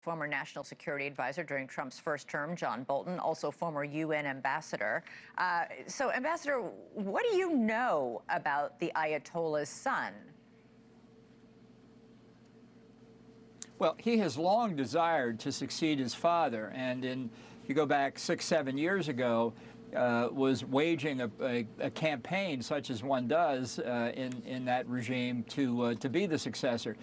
Former national security advisor during Trump's first term, John Bolton, also former UN ambassador. So, Ambassador, what do you know about the Ayatollah's son? Well, he has long desired to succeed his father, and if you go back 6, 7 years ago, was waging a campaign such as one does in that regime to be the successor.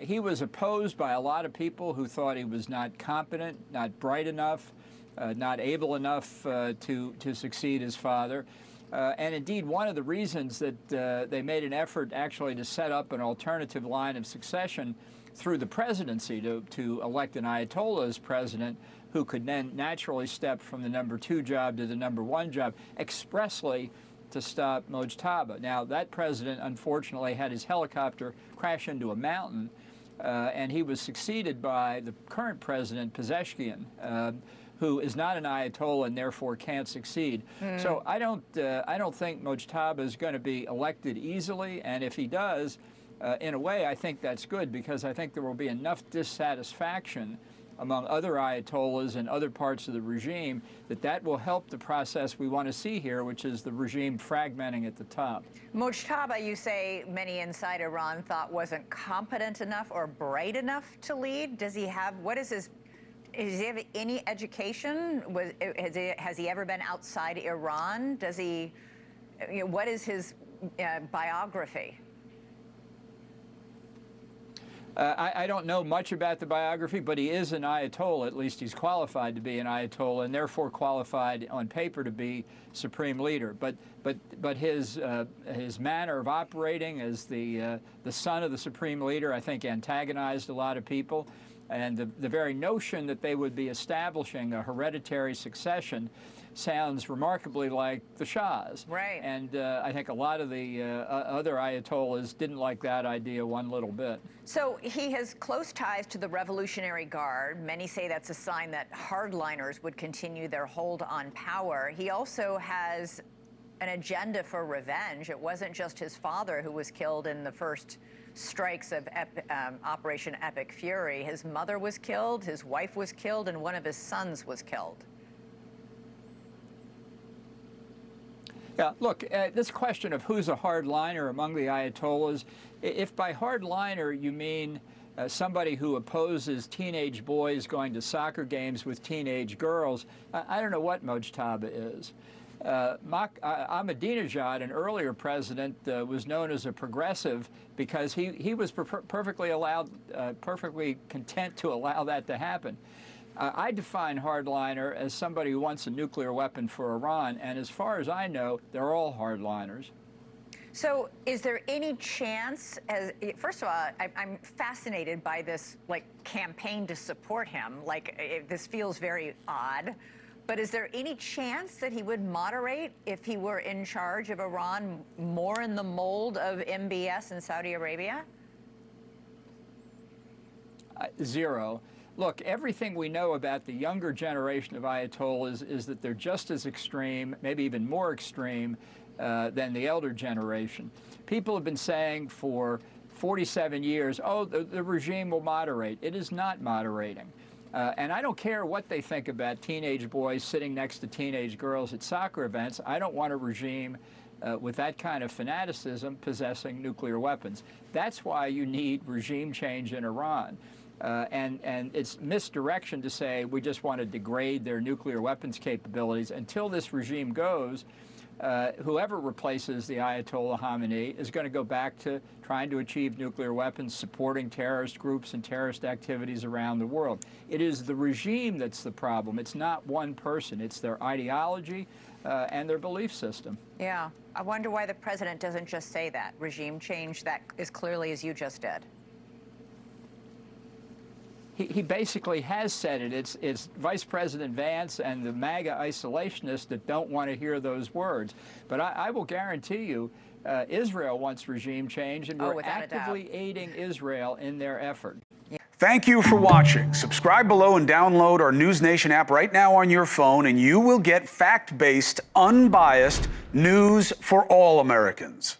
He was opposed by a lot of people who thought he was not competent, not bright enough, not able enough to succeed his father. And indeed, one of the reasons that they made an effort actually to set up an alternative line of succession through the presidency to elect an Ayatollah as president, who could then naturally step from the #2 job to the #1 job, expressly to stop Mojtaba. Now, that president, unfortunately, had his helicopter crash into a mountain, and he was succeeded by the current president, Pezeshkian, who is not an Ayatollah and therefore can't succeed. So I don't think Mojtaba is going to be elected easily, and if he does, in a way, I think that's good, because I think there will be enough dissatisfaction among other Ayatollahs and other parts of the regime that will help the process we want to see here, which is the regime fragmenting at the top. Mojtaba, you say many inside Iran thought wasn't competent enough or bright enough to lead. Does he have, does he have any education? Has he ever been outside Iran? Does he, what is his biography? I don't know much about the biography, but he is an Ayatollah. At least he's qualified to be an Ayatollah, and therefore qualified on paper to be Supreme Leader. But his manner of operating as the son of the Supreme Leader, I think, antagonized a lot of people. And the very notion that they would be establishing a hereditary succession sounds remarkably like the Shah's. Right. And I think a lot of the other Ayatollahs didn't like that idea one little bit. So he has close ties to the Revolutionary Guard. Many say that's a sign that hardliners would continue their hold on power. He also has an agenda for revenge. It wasn't just his father who was killed in the first strikes of Operation Epic Fury. His mother was killed, his wife was killed, and one of his sons was killed. Yeah, look, this question of who's a hardliner among the Ayatollahs, if by hardliner you mean somebody who opposes teenage boys going to soccer games with teenage girls, I don't know what Mojtaba is. Ahmadinejad, an earlier president, was known as a progressive because he was perfectly content to allow that to happen. I define hardliner as somebody who wants a nuclear weapon for Iran, and as far as I know, they're all hardliners. So is there any chance, first of all, I'm fascinated by this, campaign to support him. This feels very odd. But is there any chance that he would moderate if he were in charge of Iran, more in the mold of MBS in Saudi Arabia? Zero. Look, everything we know about the younger generation of Ayatollahs is that they're just as extreme, maybe even more extreme, than the elder generation. People have been saying for 47 years, oh, the regime will moderate. It is not moderating. And I don't care what they think about teenage boys sitting next to teenage girls at soccer events. I don't want a regime with that kind of fanaticism possessing nuclear weapons. That's why you need regime change in Iran. And it's misdirection to say we just want to degrade their nuclear weapons capabilities. Until this regime goes, whoever replaces the Ayatollah Khamenei is going to go back to trying to achieve nuclear weapons, supporting terrorist groups and terrorist activities around the world. It is the regime that's the problem. It's not one person. It's their ideology and their belief system. Yeah. I wonder why the president doesn't just say that. Regime change, that as clearly as you just did. He basically has said it. It's Vice President Vance and the MAGA isolationists that don't want to hear those words. But I will guarantee you, Israel wants regime change, and we're actively aiding Israel in their effort. Thank you for watching. Subscribe below and download our NewsNation app right now on your phone, and you will get fact-based, unbiased news for all Americans.